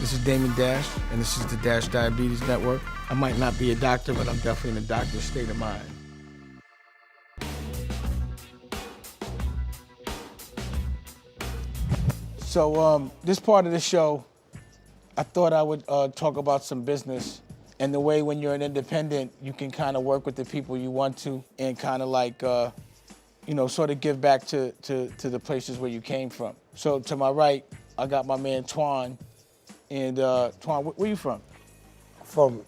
This is Damon Dash, and this is the Dash Diabetes Network. I might not be a doctor, but I'm definitely in a doctor's state of mind. So this part of the show, I thought I would talk about some business and the way when you're an independent, you can kind of work with the people you want to and kind of like, sort of give back to the places where you came from. So to my right, I got my man Twan. And Twan, where you from? From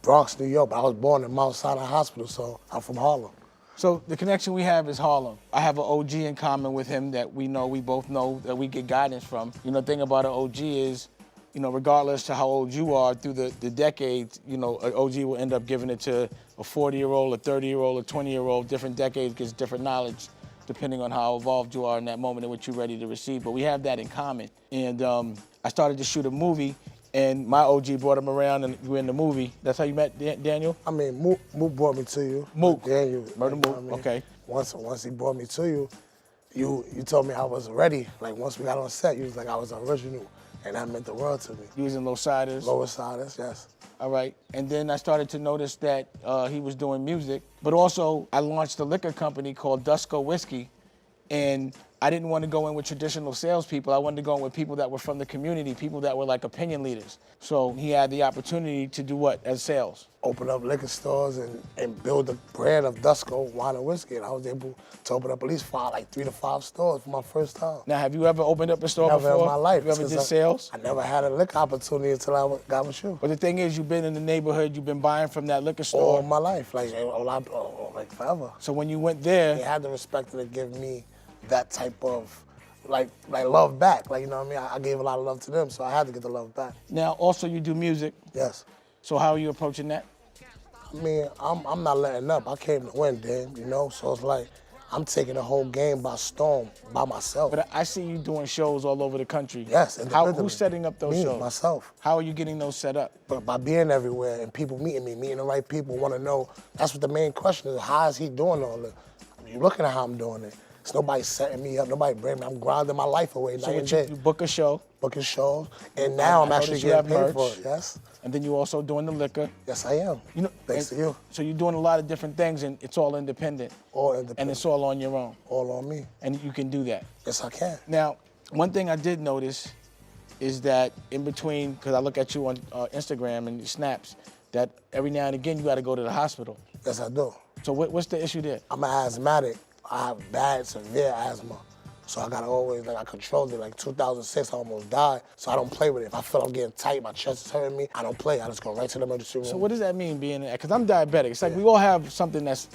Bronx, New York, but I was born in Mount Sinai Hospital, so I'm from Harlem. So the connection we have is Harlem. I have an OG in common with him that we both know that we get guidance from. The thing about an OG is, regardless to how old you are through the decades, an OG will end up giving it to a 40-year-old, a 30-year-old, a 20-year-old. Different decades gets different knowledge depending on how evolved you are in that moment in which you're ready to receive. But we have that in common. And I started to shoot a movie, and my OG brought him around, and you were in the movie. That's how you met Daniel? I mean, Mook brought me to you. Mook. Daniel. Murder Mook, okay. Once he brought me to you, you told me I was ready. Like, once we got on set, you was like, I was original, and that meant the world to me. You was in Low Siders? Lower Siders, yes. All right, and then I started to notice that he was doing music, but also I launched a liquor company called Dusko Whiskey, and I didn't want to go in with traditional salespeople. I wanted to go in with people that were from the community, people that were like opinion leaders. So he had the opportunity to do what as sales? Open up liquor stores and build the brand of Dusko Wine and Whiskey. And I was able to open up at least 3 to 5 stores for my first time. Now, have you ever opened up a store Never before? in my life. You ever did sales? I never had a liquor opportunity until I got with you. But the thing is, you've been in the neighborhood, you've been buying from that liquor store. All my life, like forever. So when you went there, they had the respect to give me that type of like love back. Like, you know what I mean? I gave a lot of love to them, so I had to get the love back. Now, also you do music. Yes. So how are you approaching that? I mean, I'm not letting up. I came to win, Dan, so it's like I'm taking the whole game by storm by myself. But I see you doing shows all over the country. Yes, Who's setting up those shows? Me, myself. How are you getting those set up? But by being everywhere and people meeting me, meeting the right people, want to know. That's what the main question is. How is he doing all this? You're looking at how I'm doing it. It's nobody setting me up, nobody bringing me. I'm grinding my life away. So you book a show. Booking shows, and now I'm actually getting paid for it, yes. And then you also doing the liquor. Yes, I am. Thanks to you. So you're doing a lot of different things, and it's all independent. All independent. And it's all on your own. All on me. And you can do that. Yes, I can. Now, one thing I did notice is that in between, because I look at you on Instagram and your snaps, that every now and again you got to go to the hospital. Yes, I do. So what's the issue there? I'm an asthmatic. I have bad, severe asthma. So I gotta always, I controlled it. Like 2006, I almost died. So I don't play with it. If I feel I'm getting tight, my chest is hurting me, I don't play. I just go right to the emergency room. So what does that mean, because I'm diabetic? It's like we all have something that's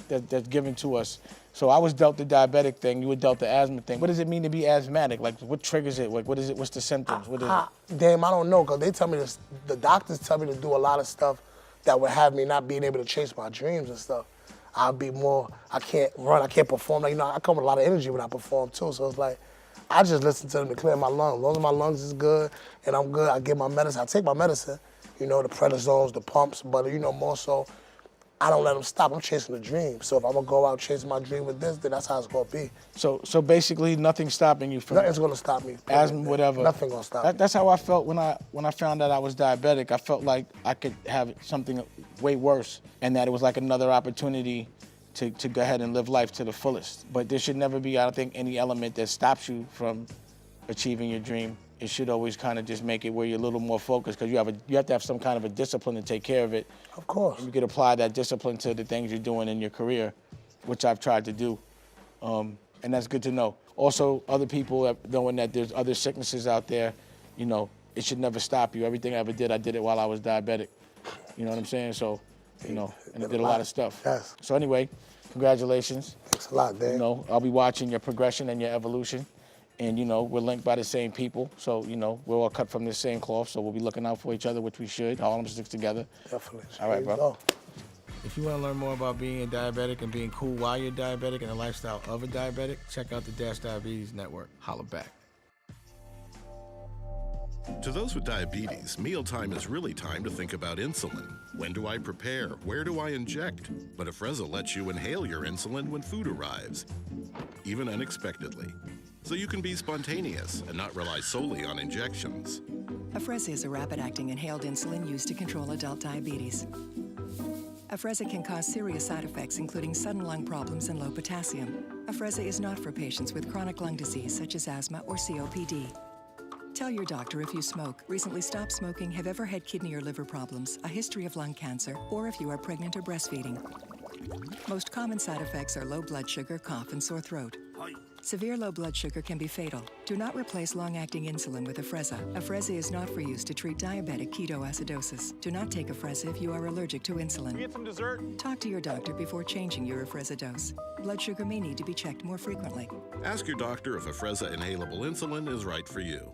given to us. So I was dealt the diabetic thing, you were dealt the asthma thing. What does it mean to be asthmatic? Like, what triggers it? Like, what is it? What's the symptoms? What is it? Damn, I don't know, because they tell me this, the doctors tell me to do a lot of stuff that would have me not being able to chase my dreams and stuff. I'll be more, I can't run, I can't perform. Like, I come with a lot of energy when I perform too. So it's like, I just listen to them to clear my lungs. As long as my lungs is good and I'm good, I get my medicine. I take my medicine, the prednisones, the pumps, but more so, I don't let them stop. I'm chasing a dream. So if I'm gonna go out chasing my dream with this, then that's how it's gonna be. So basically nothing's stopping you from Nothing's gonna stop me. Asthma, whatever. Nothing gonna stop me. That's how I felt when I found out I was diabetic. I felt like I could have something way worse, and that it was like another opportunity to go ahead and live life to the fullest. But there should never be, I don't think, any element that stops you from achieving your dream. It should always kind of just make it where you're a little more focused, because you have to have some kind of a discipline to take care of it. Of course. And you can apply that discipline to the things you're doing in your career, which I've tried to do. And that's good to know. Also, other people knowing that there's other sicknesses out there, it should never stop you. Everything I ever did, I did it while I was diabetic. You know what I'm saying? So, and I did a lot of stuff. Yes. So anyway, congratulations. Thanks a lot, Dan. I'll be watching your progression and your evolution. And, we're linked by the same people. So, we're all cut from the same cloth. So we'll be looking out for each other, which we should. Harlem sticks together. Definitely. All right, bro. If you want to learn more about being a diabetic and being cool while you're diabetic and the lifestyle of a diabetic, check out the Dash Diabetes Network. Holla back. To those with diabetes, mealtime is really time to think about insulin. When do I prepare? Where do I inject? But Afrezza lets you inhale your insulin when food arrives, even unexpectedly. So you can be spontaneous and not rely solely on injections. Afrezza is a rapid-acting inhaled insulin used to control adult diabetes. Afrezza can cause serious side effects, including sudden lung problems and low potassium. Afrezza is not for patients with chronic lung disease such as asthma or COPD. Tell your doctor if you smoke, recently stopped smoking, have ever had kidney or liver problems, a history of lung cancer, or if you are pregnant or breastfeeding. Most common side effects are low blood sugar, cough, and sore throat. Severe low blood sugar can be fatal. Do not replace long-acting insulin with Afrezza. Afrezza is not for use to treat diabetic ketoacidosis. Do not take Afrezza if you are allergic to insulin. Can we get some dessert? Talk to your doctor before changing your Afrezza dose. Blood sugar may need to be checked more frequently. Ask your doctor if Afrezza inhalable insulin is right for you.